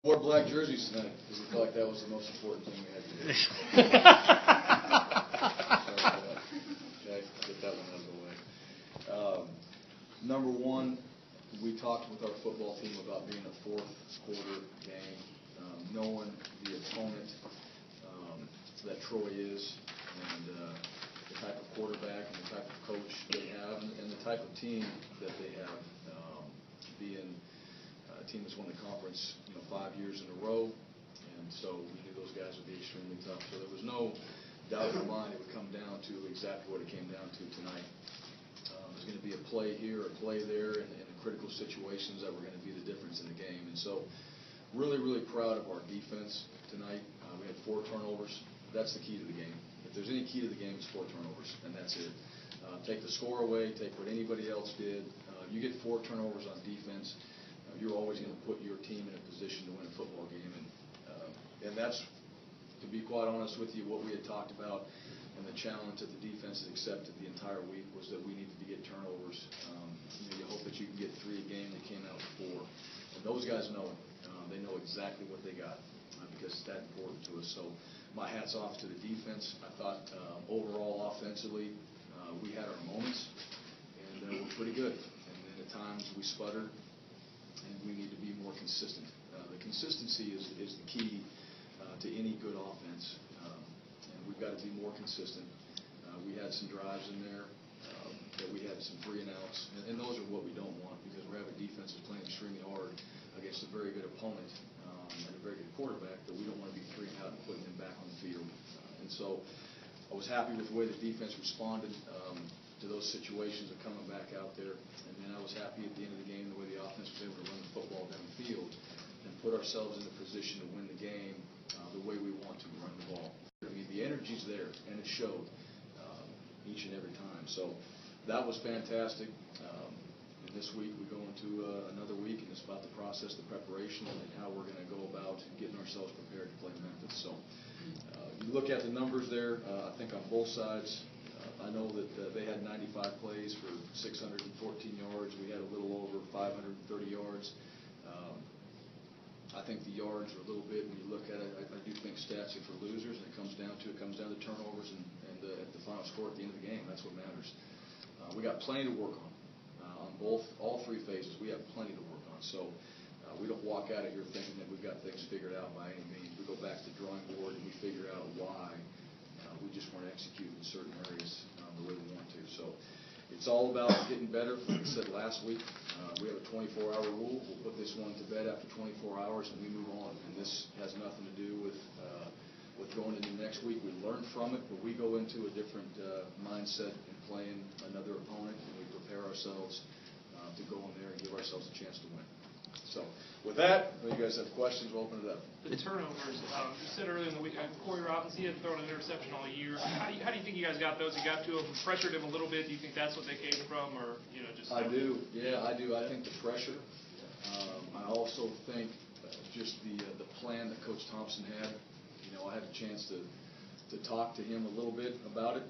Wore black jerseys tonight because we felt like that was the most important thing we had to do. Okay, get that one out of the way. Number one, we talked with our football team about being a fourth quarter game, knowing the opponent that Troy is, and the type of quarterback and the type of coach they have, and the type of team that they have, being a team that's won the conference 5 years in a row, and so we knew those guys would be extremely tough. So there was no doubt in my mind it would come down to exactly what it came down to tonight. There's going to be a play here, a play there, and critical situations that were going to be the difference in the game. And so really, really proud of our defense tonight. We had 4 turnovers. That's the key to the game. If there's any key to the game, it's 4 turnovers, and that's it. Take the score away, take what anybody else did. You get 4 turnovers on defense, you're always going to put your team in a position to win a football game. And that's, to be quite honest with you, what we had talked about, and the challenge that the defense had accepted the entire week was that we needed to get turnovers. You hope that you can get 3 a game. They came out with 4. And those guys know it. They know exactly what they got because it's that important to us. So my hat's off to the defense. I thought overall offensively we had our moments, and we're pretty good. And then at times we sputtered, and we need to be more consistent. The consistency is the key to any good offense, and we've got to be more consistent. We had some drives in there that we had some 3 and outs, and those are what we don't want because we have a defense that's playing extremely hard against a very good opponent and a very good quarterback, but we don't want to be 3 and out and putting them back on the field. And so I was happy with the way the defense responded to those situations of coming back out there. And then I was happy at the end of the game the way the offense was able to run the football down the field and put ourselves in a position to win the game the way we want to run the ball. I mean, the energy's there, and it showed each and every time. So that was fantastic. And this week we go into another week, and it's about the process, the preparation, and how we're going to go about getting ourselves prepared to play Memphis. So you look at the numbers there, I think on both sides, I know that they had 95 plays for 614 yards. We had a little over 530 yards. I think the yards are a little bit, when you look at it, I do think stats are for losers, and it comes down to turnovers and at the final score at the end of the game. That's what matters. We got plenty to work on all 3 phases. We have plenty to work on. So we don't walk out of here thinking that we've got things figured out by any means. We go back to the drawing board and we figure out why we just weren't executing in certain areas the way we want to. So it's all about getting better. Like I said last week, we have a 24-hour rule. We'll put this one to bed after 24 hours and we move on. And this has nothing to do with going into next week. We learn from it, but we go into a different mindset in playing another opponent, and we prepare ourselves to go in there and give ourselves a chance to win. So with that, if you guys have questions, we'll open it up. The turnovers, you said earlier in the week, Corey Robbins, he had thrown an interception all year. How do you think you guys got those? You got to him, pressured him a little bit. Do you think that's what they came from, or just? I do. Yeah, I do. I think the pressure. I also think just the plan that Coach Thompson had. I had a chance to talk to him a little bit about it.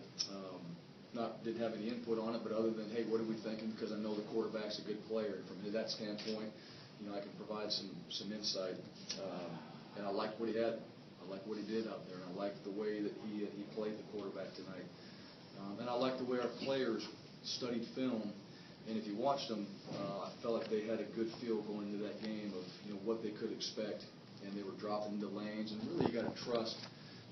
Didn't have any input on it, but other than, hey, what are we thinking? Because I know the quarterback's a good player. From that standpoint, I can provide some insight. And I liked what he had. I liked what he did out there, and I liked the way that he played the quarterback tonight. And I liked the way our players studied film. And if you watched them, I felt like they had a good feel going into that game of what they could expect. And they were dropping into lanes, and really you got to trust.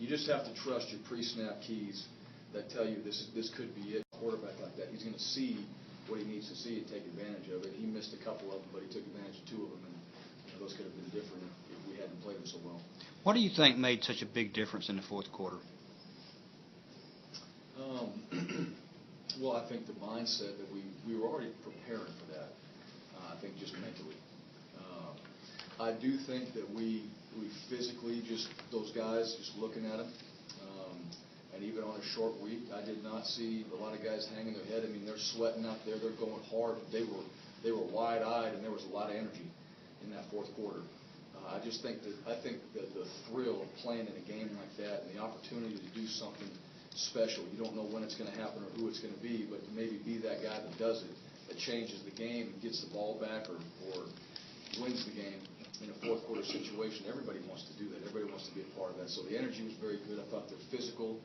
You just have to trust your pre-snap keys that tell you this could be it. A quarterback like that, he's going to see what he needs to see and take advantage of it. He missed a couple of them, but he took advantage of 2 of them, and those could have been different if we hadn't played them so well. What do you think made such a big difference in the 4th quarter? Well, I think the mindset that we were already preparing for that. I think just mentally. I do think that we physically, just those guys, just looking at them, and even on a short week, I did not see a lot of guys hanging their head. I mean, they're sweating out there, they're going hard. They were wide-eyed, and there was a lot of energy in that 4th quarter. I think that the thrill of playing in a game like that and the opportunity to do something special. You don't know when it's going to happen or who it's going to be, but to maybe be that guy that does it, that changes the game and gets the ball back or wins the game. in a fourth quarter situation, everybody wants to do that. Everybody wants to be a part of that. So the energy was very good. I thought they're physical.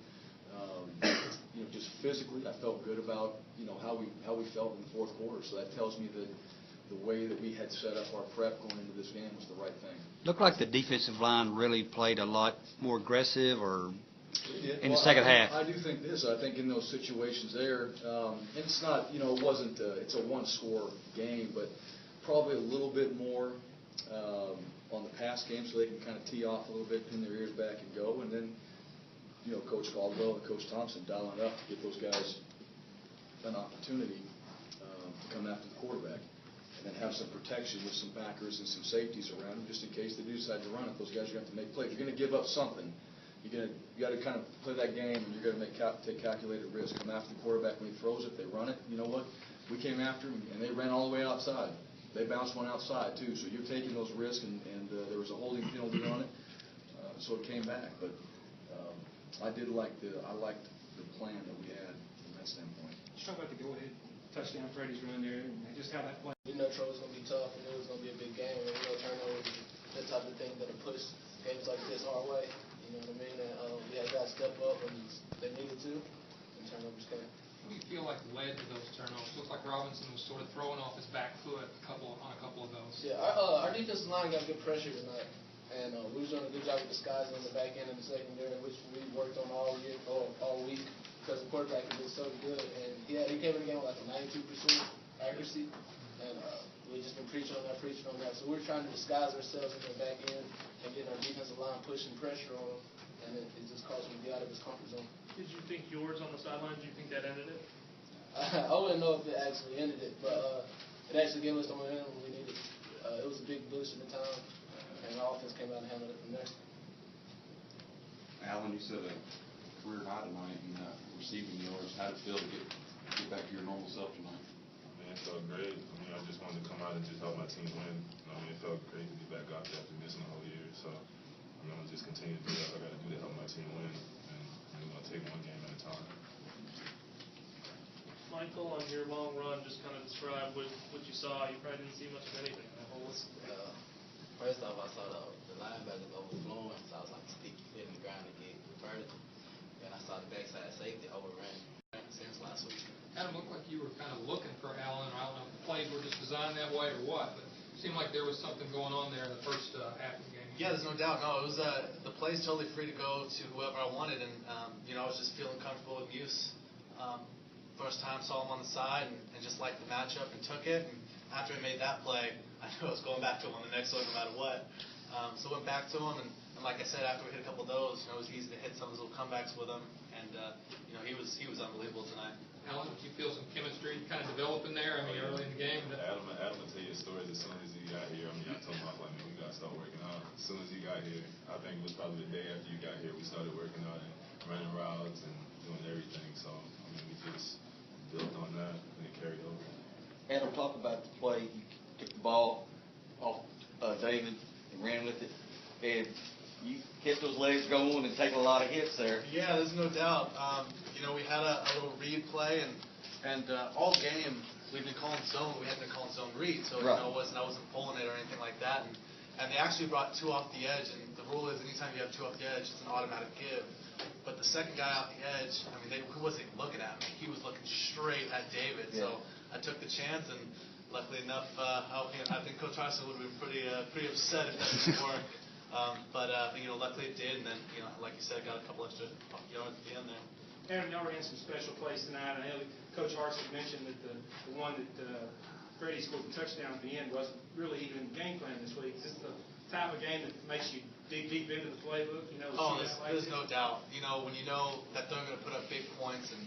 Just physically, I felt good about, how we felt in the fourth quarter. So that tells me that the way that we had set up our prep going into this game was the right thing. Looked like the defensive line really played a lot more aggressive or in the Well, second half. I do think this. I think in those situations there, it's not, it wasn't, it's a one-score game, but probably a little bit more on the pass game so they can kind of tee off a little bit, pin their ears back and go. And then, Coach Caldwell and Coach Thompson dialing it up to get those guys an opportunity to come after the quarterback. And then have some protection with some backers and some safeties around them just in case they do decide to run it. Those guys are going to have to make plays. If you're going to give up something, you got to kind of play that game, and you're going to take calculated risk. Come after the quarterback when he throws it. They run it. You know what? We came after him, and they ran all the way outside. They bounced one outside too. So you're taking those risks, and there was a holding penalty on it, so it came back. But I liked the plan that we had from that standpoint. Just talk about the go-ahead touchdown Freddie's run there, and just how that played. We know Troy was going to be tough, and it was going to be a big game, and turnovers, that type of thing that'll push games like this our way. You know what I mean? And we had guys step up when they needed to, and turnovers came. What do you feel like led to those turnovers? Looked like Robinson was sort of throwing off his back foot on a couple of those. Yeah, our defensive line got good pressure tonight, and we was doing a good job with disguising on the back end of the secondary, which we worked on all week because the quarterback has been so good. And he came in the game with like a 92% accuracy, and we've just been preaching on that. So we're trying to disguise ourselves in the back end and getting our defensive line pushing pressure on him, and it just caused him to be out of his comfort zone. Did you think yours on the sideline, did you think that ended it? I wouldn't know if it actually ended it, but it actually gave us the momentum we needed. It was a big boost at the time, and our offense came out and handled it from there. Alan, you said a career high tonight in receiving yards. How did it feel to get back to your normal self tonight? It felt great. I just wanted to come out and just help my team win. It felt great to be back out there after missing a whole year. So I'm going to just continue to do what I got to do to help my team win, and I'm going to take one game at a time. Michael, on your long run, just kind of describe what you saw. You probably didn't see much of anything. First off, I saw the linebackers overflowing, so I was like sticky foot in the ground to get vertical. And I saw the backside safety overran since last week. Kind of looked like you were kind of looking for Allen. I don't know if the plays were just designed that way or what, but it seemed like there was something going on there in the first half of the game. Yeah, there's no doubt. No, it was the play's totally free to go to whoever I wanted, and I was just feeling comfortable with Muse. First time saw him on the side and just liked the matchup and took it. And after I made that play, I knew I was going back to him on the next one no matter what. So went back to him, and like I said, after we hit a couple of those, it was easy to hit some of those little comebacks with him, and he was unbelievable tonight. Alan, did you feel some chemistry kind of developing there? Early in the game. Adam will tell you stories as soon as he got here. I told him, I was like, man, we got to start working out. As soon as he got here, I think it was probably the day after you got here, we started working out and running routes and doing everything. So, we just built on that and it carried over. Adam, talk about the play. You took the ball off David and ran with it, and you kept those legs going and taking a lot of hits there. Yeah, there's no doubt. We had a little read play, and all game we've been calling zone. We hadn't been calling zone read, so right. I wasn't pulling it or anything like that. And they actually brought two off the edge, and the rule is anytime you have two off the edge, it's an automatic give. But the second guy off the edge, he wasn't even looking at me. He was looking straight at David. Yeah. So I took the chance, and luckily enough, I think Coach Harsin would have been pretty upset if that didn't work. But luckily it did, and then, like you said, got a couple extra yards at the end there. Aaron, y'all ran some special plays tonight. I know Coach Harsin mentioned that the one that Freddie scored the touchdown at the end wasn't really even game plan this week. Is this the type of game that makes you dig deep into the playbook? There's no doubt. When you know that they're going to put up big points, and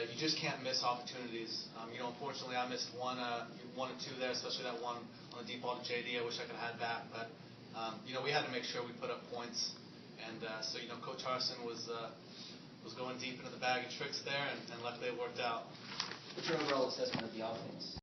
you just can't miss opportunities. Unfortunately, I missed one or two there, especially that one on the deep ball to JD. I wish I could have had back, but we had to make sure we put up points, and so Coach Harsin was going deep into the bag of tricks there, and luckily it worked out. What's your overall assessment of the offense?